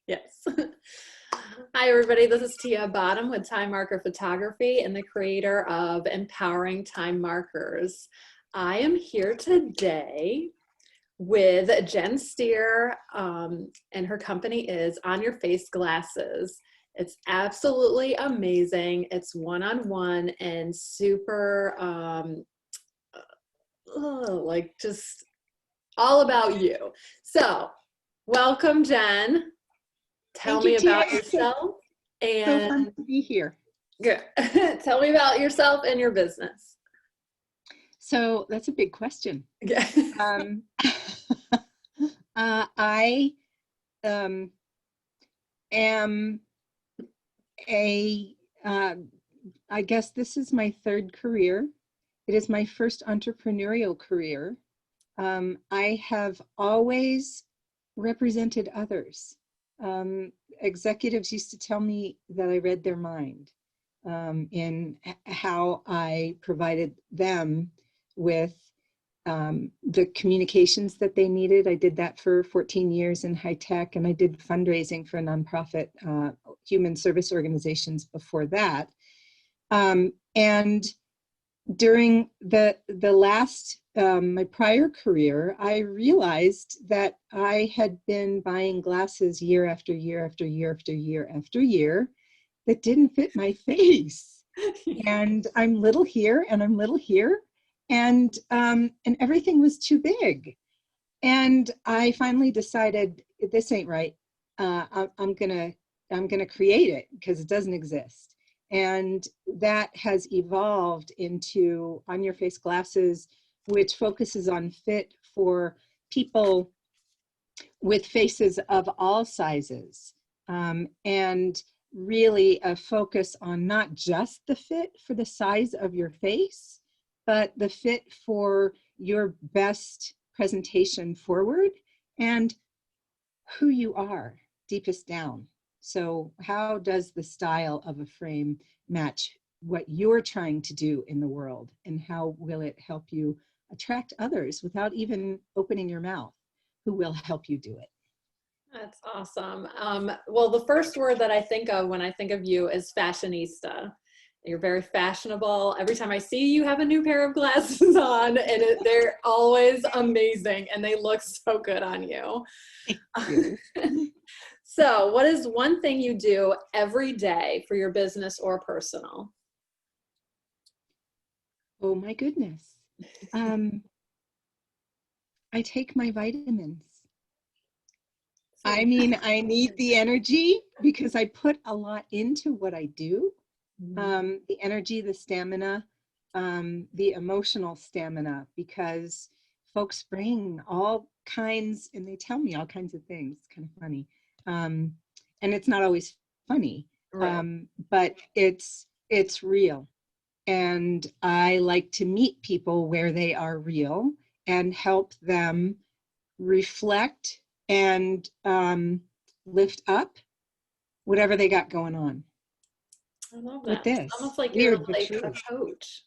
Yes. Hi, everybody. This is Tia Bottom with Time Marker Photography and the creator of Empowering Time Markers. I am here today with Jen Steir, and her company is On Your Face Glasses. It's absolutely amazing. It's one-on-one and super, like just all about you. So, welcome, Jen. Tell Thank you, me Tia. about yourself So fun and to be here. good. Tell me about yourself and your business. So that's a big question. Yeah. I am I guess this is my third career. It is my first entrepreneurial career. I have always represented others. Executives used to tell me that I read their mind in how I provided them with the communications that they needed. I did that for 14 years in high tech, and I did fundraising for nonprofit human service organizations before that. And during the last, my prior career, I realized that I had been buying glasses year after year after year after year after year that didn't fit my face. And I'm little here and I'm little here, and everything was too big. And I finally decided, this ain't right. I'm gonna create it because it doesn't exist. And that has evolved into On Your Face Glasses, which focuses on fit for people with faces of all sizes, and really a focus on not just the fit for the size of your face, but the fit for your best presentation forward and who you are deepest down. So how does the style of a frame match what you're trying to do in the world, and how will it help you attract others without even opening your mouth, who will help you do it? That's awesome. Well, the first word that I think of when I think of you is fashionista. You're very fashionable. Every time I see you, you have a new pair of glasses on, and they're always amazing, and they look so good on you. Thank you. So, what is one thing you do every day for your business or personal? Oh my goodness. I take my vitamins. I mean, I need the energy because I put a lot into what I do. The energy, the stamina, the emotional stamina, because folks bring all kinds, and they tell me all kinds of things. It's kind of funny. And it's not always funny, Right. but it's real. And I like to meet people where they are real and help them reflect and lift up whatever they got going on. I love With that. It's this, almost like you're weird but like a true. coach.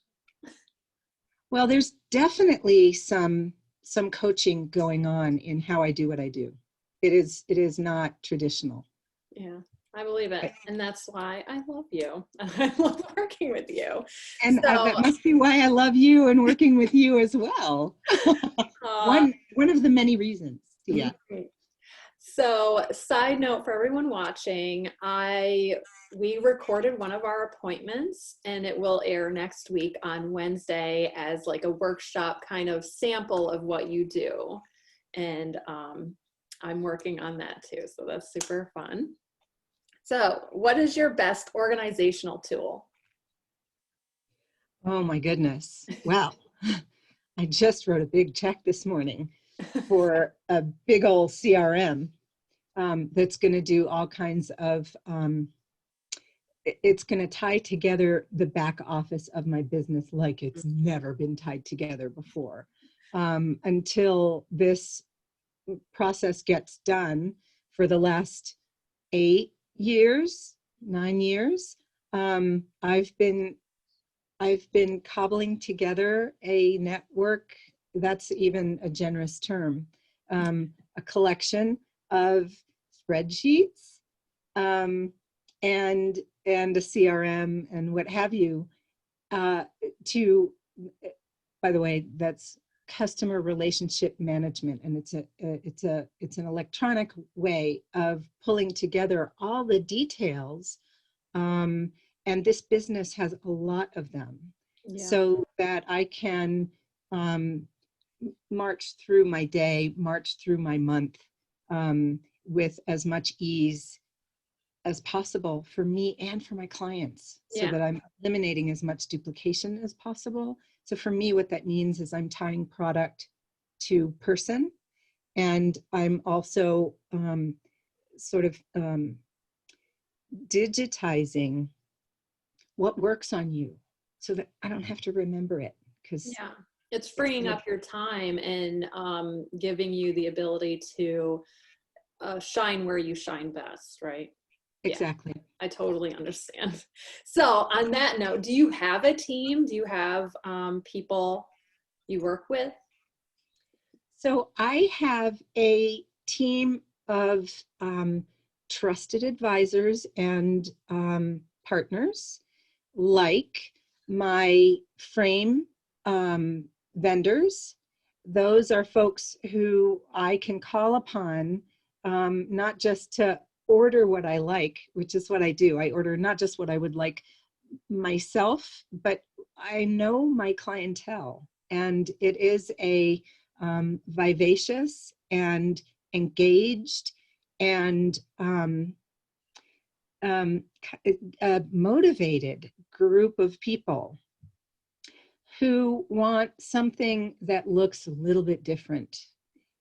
Well, there's definitely some coaching going on in how I do what I do. It is not traditional. Yeah, I believe it. And that's why I love you. I love working with you. And So, that must be why I love you and working with you as well. uh, One of the many reasons. Yeah. so side note for everyone watching, we recorded one of our appointments, and it will air next week on Wednesday as like a workshop kind of sample of what you do. And I'm working on that too. So that's super fun. So, what is your best organizational tool? Oh my goodness. Well, I just wrote a big check this morning for a big old CRM that's going to do all kinds of, it's going to tie together the back office of my business like it's never been tied together before. Until this process gets done for the last 8 years, 9 years, I've been cobbling together a network, that's even a generous term, a collection of spreadsheets, and a CRM and what have you, to, by the way, that's customer relationship management, and it's an electronic way of pulling together all the details, and this business has a lot of them, so that I can march through my day, march through my month, with as much ease as possible for me and for my clients, so that I'm eliminating as much duplication as possible. So for me, what that means is I'm tying product to person, and I'm also sort of digitizing what works on you, so that I don't have to remember it, because it's freeing up your time and giving you the ability to shine where you shine best, right? Exactly. Yeah, I totally understand. So on that note, do you have a team? Do you have people you work with? So I have a team of trusted advisors and partners, like my frame vendors. Those are folks who I can call upon, not just to order what I like, which is what I do. I order not just what I would like myself, but I know my clientele, and it is a vivacious and engaged and a motivated group of people who want something that looks a little bit different,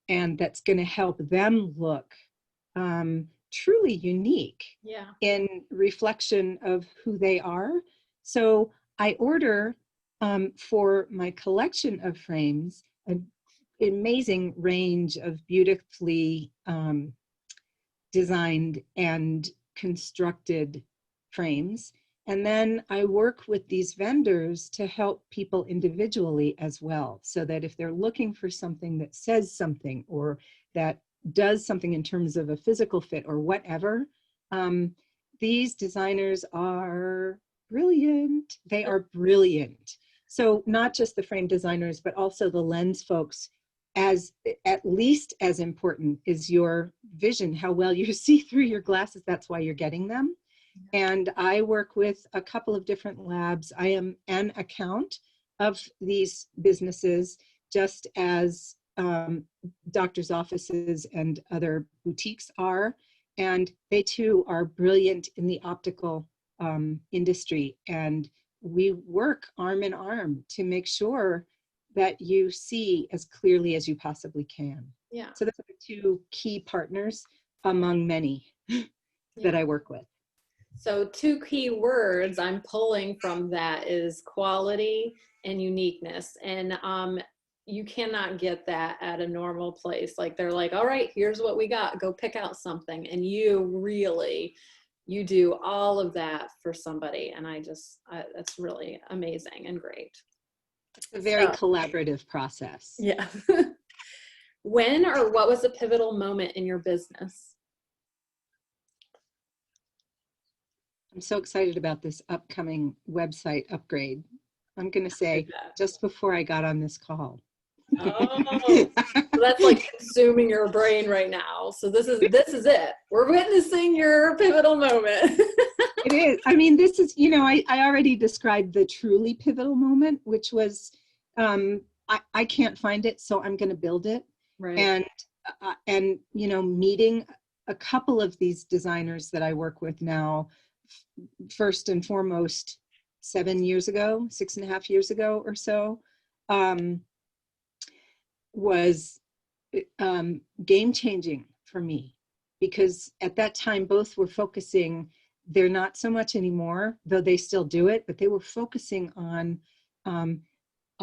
and that's going to help them look truly unique in reflection of who they are. So I order for my collection of frames an amazing range of beautifully designed and constructed frames. And then I work with these vendors to help people individually as well, so that if they're looking for something that says something, or that does something in terms of a physical fit or whatever, these designers are brilliant. They are brilliant. So not just the frame designers, but also the lens folks. As at least as important is your vision, how well you see through your glasses. That's why you're getting them. And I work with a couple of different labs. I am an account of these businesses, just as doctors' offices and other boutiques are. And they too are brilliant in the optical industry. And we work arm in arm to make sure that you see as clearly as you possibly can. Yeah. So those are the two key partners among many that I work with. So two key words I'm pulling from that is quality and uniqueness. And you cannot get that at a normal place. Like they're like, all right, here's what we got. Go pick out something. And you do all of that for somebody. And that's really amazing and great. It's a very collaborative process. Yeah. When or what was a pivotal moment in your business? I'm so excited about this upcoming website upgrade. I'm going to say just before I got on this call. Oh, so that's like consuming your brain right now. So this is it. We're witnessing your pivotal moment. It is. I mean, this is, I already described the truly pivotal moment, which was, I can't find it, so I'm going to build it. Right. And meeting a couple of these designers that I work with now, first and foremost, 6.5 years ago or so, was game changing for me, because at that time both were focusing, they're not so much anymore, though they still do it, but they were focusing on a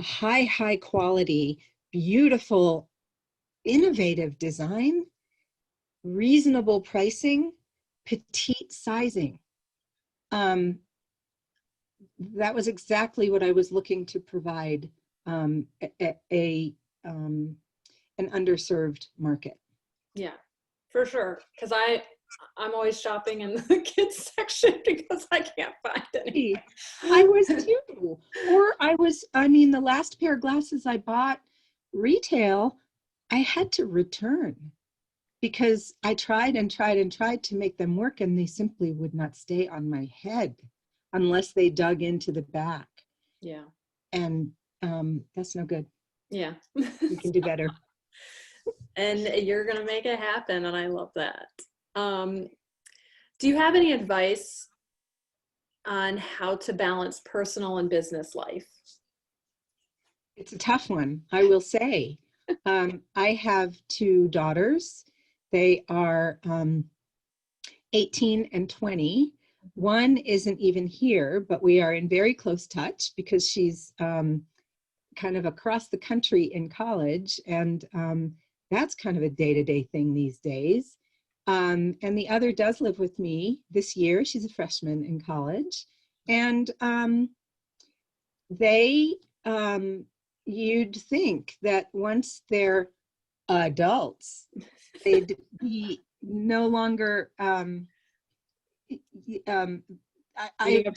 high quality, beautiful, innovative design, reasonable pricing, petite sizing. That was exactly what I was looking to provide an underserved market. Yeah, for sure. Because I'm always shopping in the kids section because I can't find any. I was too. Or I mean, the last pair of glasses I bought retail, I had to return because I tried and tried and tried to make them work, and they simply would not stay on my head unless they dug into the back. Yeah. And that's no good. Yeah. You can do better. And you're going to make it happen. And I love that. Do you have any advice on how to balance personal and business life? It's a tough one, I will say. I have two daughters. They are 18 and 20. One isn't even here, but we are in very close touch because she's kind of across the country in college. And that's kind of a day-to-day thing these days. And the other does live with me this year. She's a freshman in college. And you'd think that once they're adults, they'd be no longer Of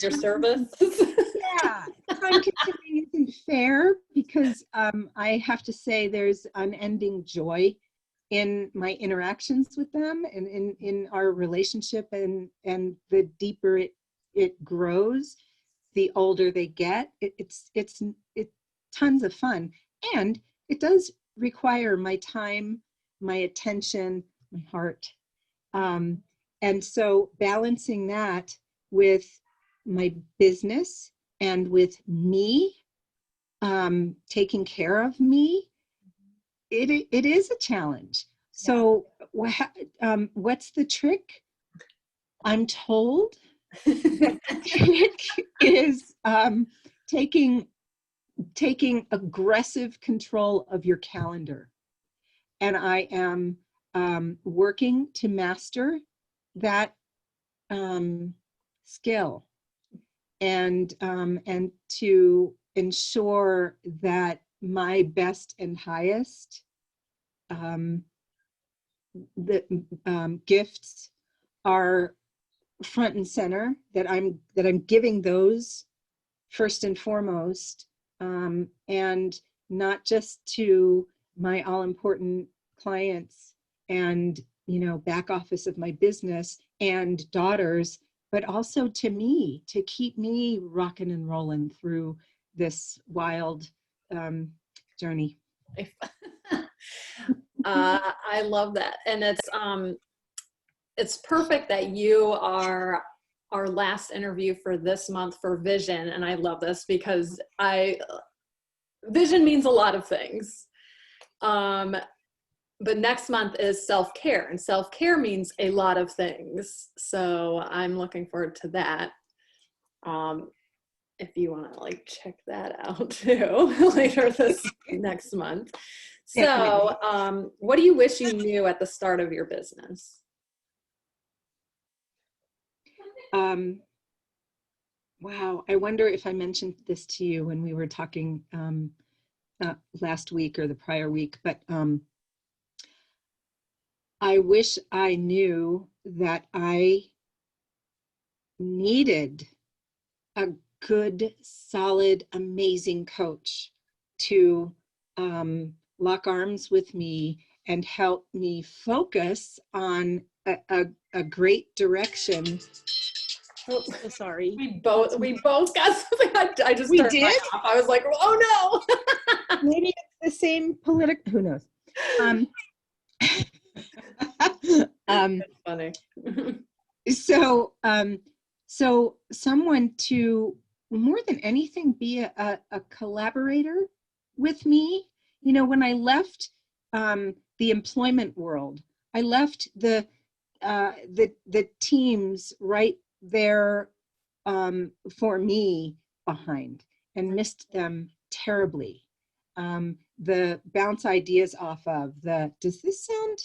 your service. Yeah, time consuming isn't fair because I have to say there's unending joy in my interactions with them and in our relationship, and the deeper it grows, the older they get. It's tons of fun, and it does require my time, my attention, my heart. And so balancing that with my business and with me, taking care of me, it is a challenge. So what's the trick? I'm told the trick is taking aggressive control of your calendar. And I am working to master that skill, and to ensure that my best and highest gifts are front and center, that I'm giving those first and foremost, and not just to my all-important clients and back office of my business and daughters, but also to me, to keep me rocking and rolling through this wild journey. I love that. And it's perfect that you are our last interview for this month for vision. And I love this because vision means a lot of things. But next month is self-care, and self-care means a lot of things. So I'm looking forward to that. If you want to check that out too later this next month. So what do you wish you knew at the start of your business? Wow, I wonder if I mentioned this to you when we were talking last week or the prior week, but I wish I knew that I needed a good, solid, amazing coach to lock arms with me and help me focus on a great direction. Oh, so sorry. We both got something. I just we turned did. mine off. I was like, oh no. Maybe it's the same political. Who knows? That's funny. So someone to, more than anything, be a collaborator with me. When I left the employment world, I left the teams right there for me behind and missed them terribly. The bounce ideas off of does this sound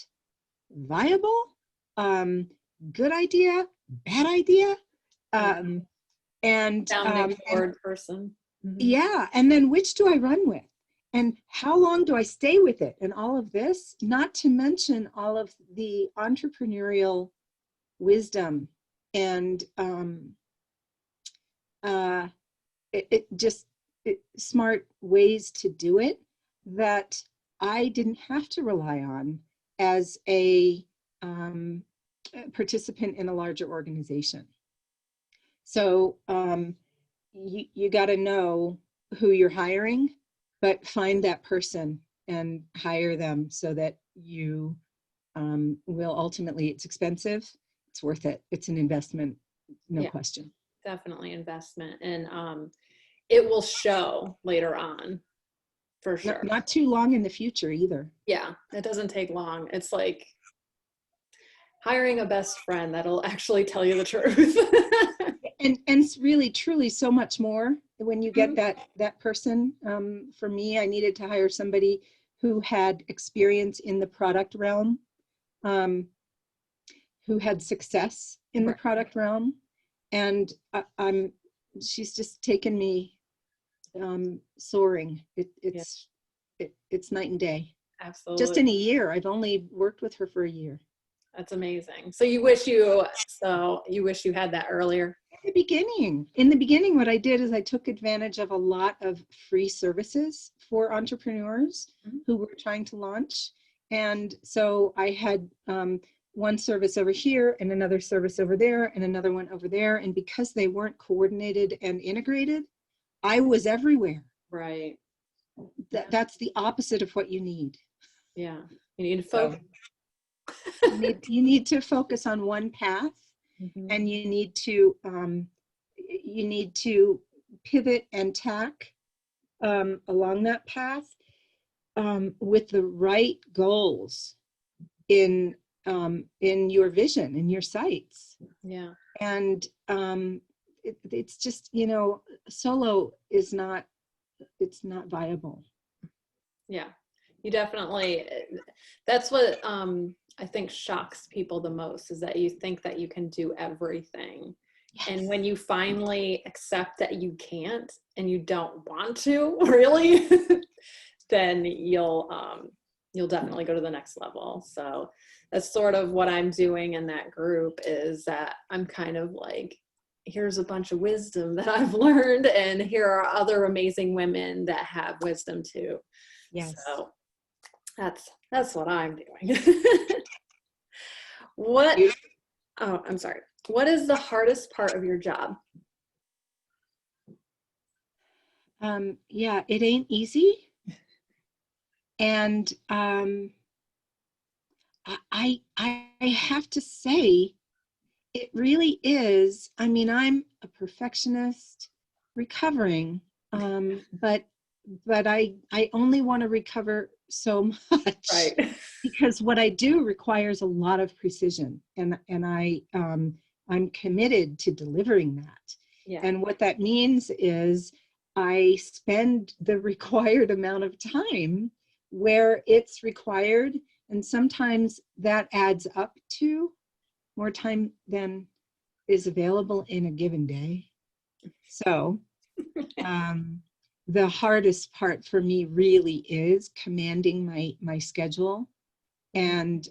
viable? Good idea, bad idea? And person. Mm-hmm. Yeah, and then which do I run with? And how long do I stay with it? And all of this, not to mention all of the entrepreneurial wisdom and smart ways to do it that I didn't have to rely on as a participant in a larger organization. So you got to know who you're hiring, but find that person and hire them so that you will ultimately, it's expensive, it's worth it. It's an investment, no question. Definitely investment. And it will show later on, for sure. Not too long in the future either. Yeah, it doesn't take long. It's like hiring a best friend that'll actually tell you the truth. and it's really truly so much more when you get that person. For me, I needed to hire somebody who had experience in the product realm, who had success in the product realm, and she's just taken me soaring. It's night and day. Absolutely. Just in a year. I've only worked with her for a year. That's amazing. So you wish you had that earlier? In the beginning, what I did is I took advantage of a lot of free services for entrepreneurs who were trying to launch. And so I had one service over here and another service over there and another one over there. And because they weren't coordinated and integrated, I was everywhere. Right. That's the opposite of what you need. Yeah. You need to focus. You need to focus on one path, and you need to pivot and tack along that path with the right goals in your vision, in your sights. Yeah. And it's just, solo is not, it's not viable. Yeah, you definitely, that's what I think shocks people the most, is that you think that you can do everything. Yes. And when you finally accept that you can't and you don't want to really, then you'll definitely go to the next level. So that's sort of what I'm doing in that group, is that I'm kind of like, here's a bunch of wisdom that I've learned, and here are other amazing women that have wisdom too. Yes. So that's what I'm doing. I'm sorry. What is the hardest part of your job? Yeah, it ain't easy. And I have to say, it really is. I mean, I'm a perfectionist, recovering, but I only want to recover so much, right? Because what I do requires a lot of precision, and I'm committed to delivering that. Yeah. And what that means is I spend the required amount of time where it's required, and sometimes that adds up to more time than is available in a given day. So the hardest part for me really is commanding my schedule and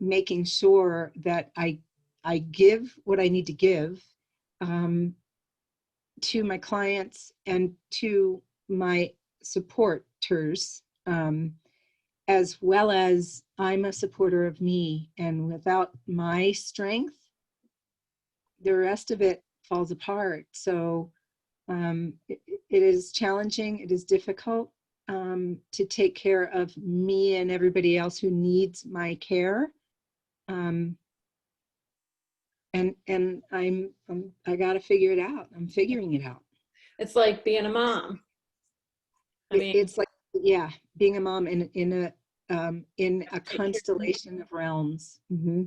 making sure that I give what I need to give to my clients and to my supporters, as well as I'm a supporter of me. And without my strength, the rest of it falls apart. So it is challenging, it is difficult to take care of me and everybody else who needs my care. And I got to figure it out. I'm figuring it out. It's like being a mom. It's like, yeah, being a mom in a constellation of realms. Mm-hmm.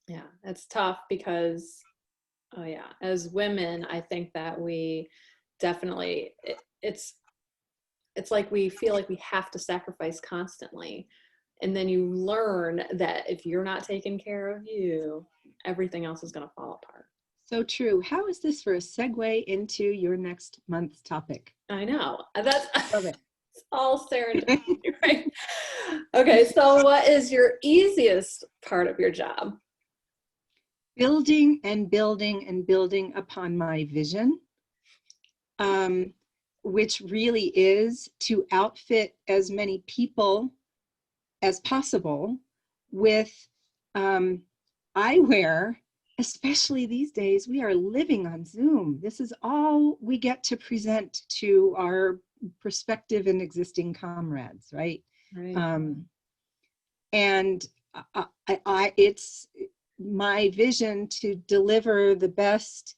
Yeah, it's tough because, as women, I think that we definitely, it's like we feel like we have to sacrifice constantly. And then you learn that if you're not taking care of you, everything else is going to fall apart. So true. How is this for a segue into your next month's topic? I know. That's Love it. It's all serendipity, right? Okay, so what is your easiest part of your job? building and building and building upon my vision, which really is to outfit as many people as possible with eyewear. Especially these days, we are living on Zoom. This is all we get to present to our prospective and existing comrades, right? Right. And it's my vision to deliver the best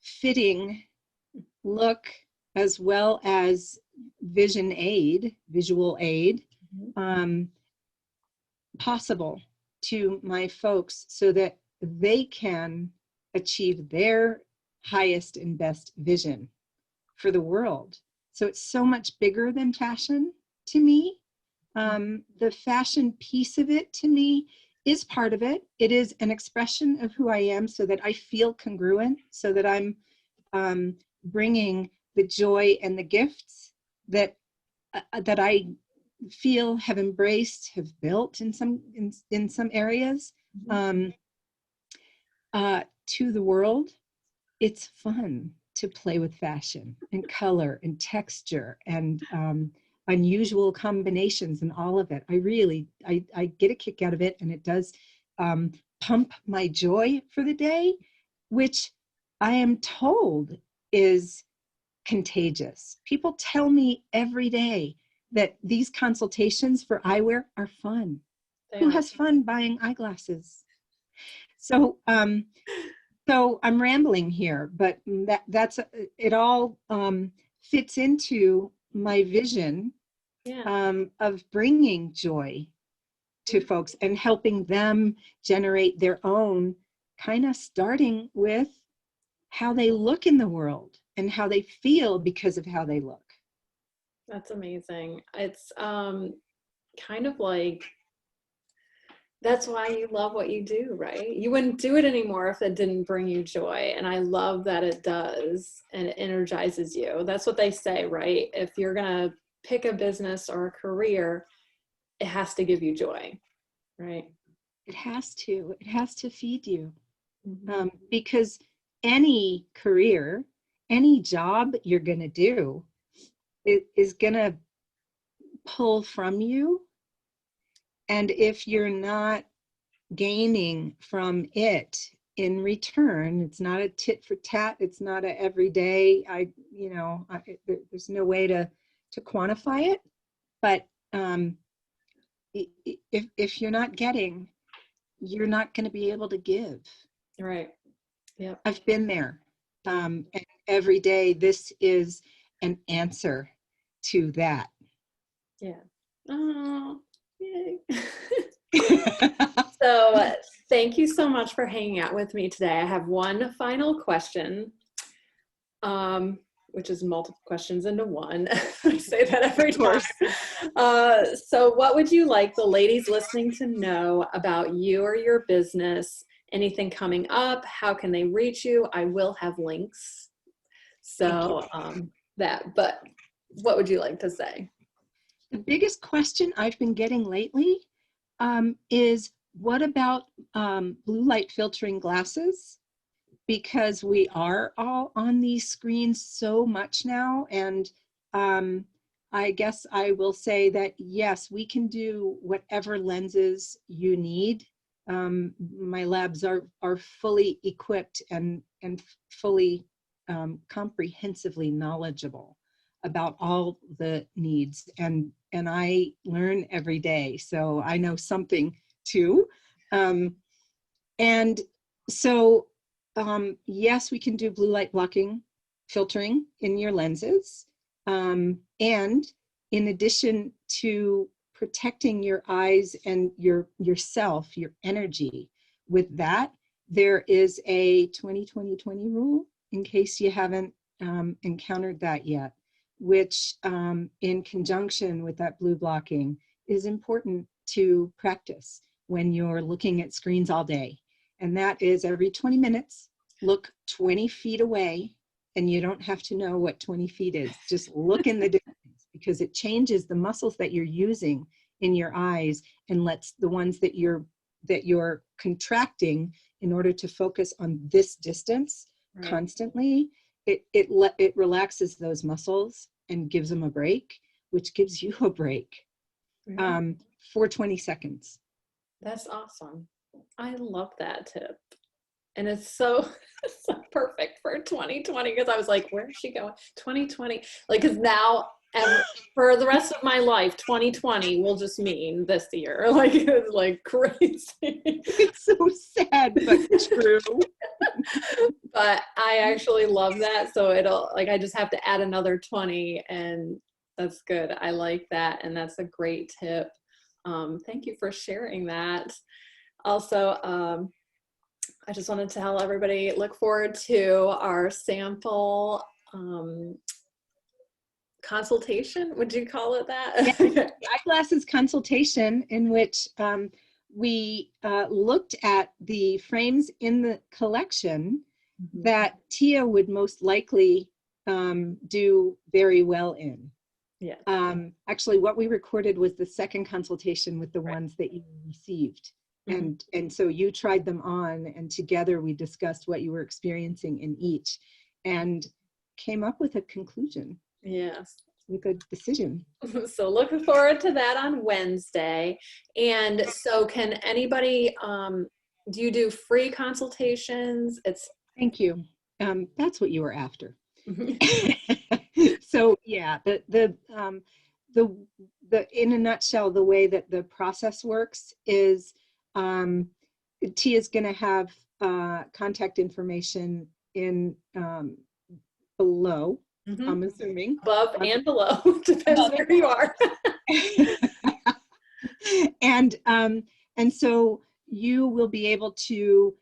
fitting look, as well as visual aid, possible to my folks, so that they can achieve their highest and best vision for the world. So it's so much bigger than fashion to me. The fashion piece of it to me is part of it. It is an expression of who I am, so that I feel congruent, so that I'm bringing the joy and the gifts that I feel have embraced, have built in some areas, to the world. It's fun to play with fashion and color and texture and unusual combinations and all of it. I get a kick out of it, and it does pump my joy for the day, which I am told is contagious. People tell me every day that these consultations for eyewear are fun. Who has fun buying eyeglasses? So so I'm rambling here, but that's it. All fits into my vision of bringing joy to folks and helping them generate their own, kind of starting with how they look in the world and how they feel because of how they look. That's amazing. It's kind of like, that's why you love what you do, right? You wouldn't do it anymore if it didn't bring you joy. And I love that it does, and it energizes you. That's what they say, right? If you're going to pick a business or a career, it has to give you joy, right? It has to feed you. Because any career, any job you're going to do, it is going to pull from you. And if you're not gaining from it in return, it's not a tit for tat, it's not a everyday, there's no way to quantify it. But if you're not getting, you're not going to be able to give. Right. Yeah. I've been there. And every day, this is an answer to that. Yeah. Oh, yay. So thank you so much for hanging out with me today. I have one final question, which is multiple questions into one. I say that every time. So what would you like the ladies listening to know about you or your business? Anything coming up? How can they reach you? I will have links. So but what would you like to say? The biggest question I've been getting lately is, what about blue light filtering glasses? Because we are all on these screens so much now. And I guess I will say that, yes, we can do whatever lenses you need. My labs are fully equipped and fully comprehensively knowledgeable about all the needs. And I learn every day, so I know something too. And so, yes, we can do blue light blocking filtering in your lenses. And in addition to protecting your eyes and yourself, your energy, with that, there is a 20-20-20 rule, in case you haven't encountered that yet, which in conjunction with that blue blocking is important to practice when you're looking at screens all day. And that is, every 20 minutes, look 20 feet away, and you don't have to know what 20 feet is. Just look in the distance, because it changes the muscles that you're using in your eyes and lets the ones that you're that you're contracting in order to focus on this distance constantly, it relaxes those muscles and gives them a break, which gives you a break for 20 seconds. That's awesome. I love that tip. And it's so, so perfect for 2020, because I was like, where is she going? 2020. Like, because now for the rest of my life, 2020 will just mean this year. Like, it's like crazy. It's so sad, but true. But I actually love that. So it'll, like, I just have to add another 20, and that's good. I like that. And that's a great tip. Thank you for sharing that. Also, I just wanted to tell everybody, look forward to our sample consultation. Would you call it that? Yeah. Eyeglasses consultation, in which we looked at the frames in the collection that Tia would most likely do very well in. Yeah. Actually, what we recorded was the second consultation with the ones that you received. And so you tried them on, and together we discussed what you were experiencing in each and came up with a conclusion. Yes. With a decision. So looking forward to that on Wednesday. And so can anybody, do you do free consultations? Thank you. That's what you were after. So yeah, the in a nutshell, the way that the process works is Tia's going to have contact information in below. I'm assuming above and below, depends where you are. And so you will be able to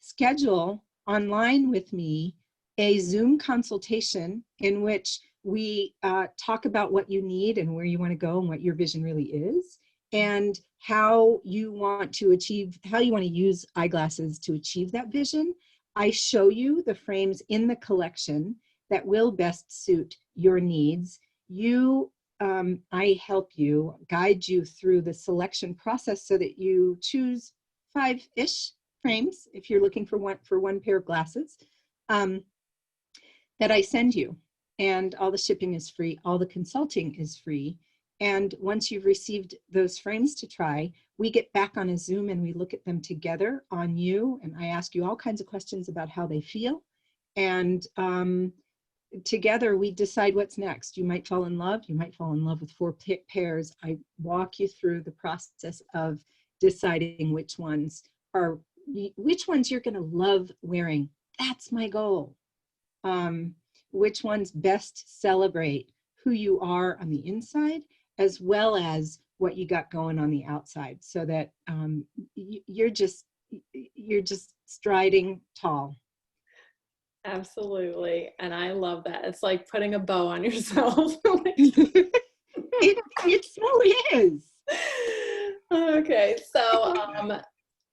schedule online with me a Zoom consultation in which we talk about what you need and where you want to go and what your vision really is, and how you want to use eyeglasses to achieve that vision. I show you the frames in the collection that will best suit your needs. I help you, guide you through the selection process so that you choose 5-ish frames if you're looking for one pair of glasses that I send you. And all the shipping is free, all the consulting is free. And once you've received those frames to try, we get back on a Zoom and we look at them together on you. And I ask you all kinds of questions about how they feel. And together we decide what's next. You might fall in love. You might fall in love with 4 pairs. I walk you through the process of deciding which ones you're going to love wearing. That's my goal. Which ones best celebrate who you are on the inside, as well as what you got going on the outside, so that you're just striding tall. Absolutely. And I love that. It's like putting a bow on yourself. It so is. Okay. So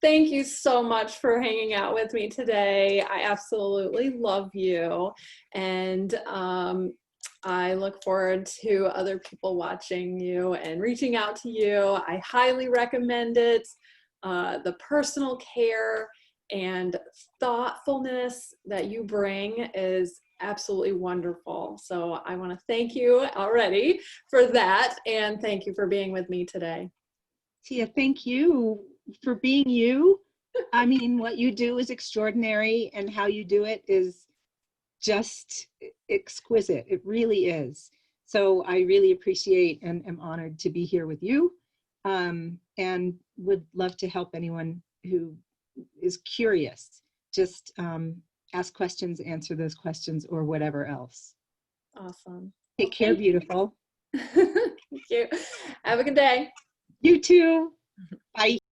thank you so much for hanging out with me today. I absolutely love you. And I look forward to other people watching you and reaching out to you. I highly recommend it. The personal care and thoughtfulness that you bring is absolutely wonderful. So I want to thank you already for that, and thank you for being with me today. Tia, thank you for being you. I mean, what you do is extraordinary, and how you do it is just exquisite. It really is. So I really appreciate and am honored to be here with you, and would love to help anyone who is curious. Just ask questions, answer those questions, or whatever else. Awesome. Take care, beautiful. Thank you. Have a good day. You too. Bye.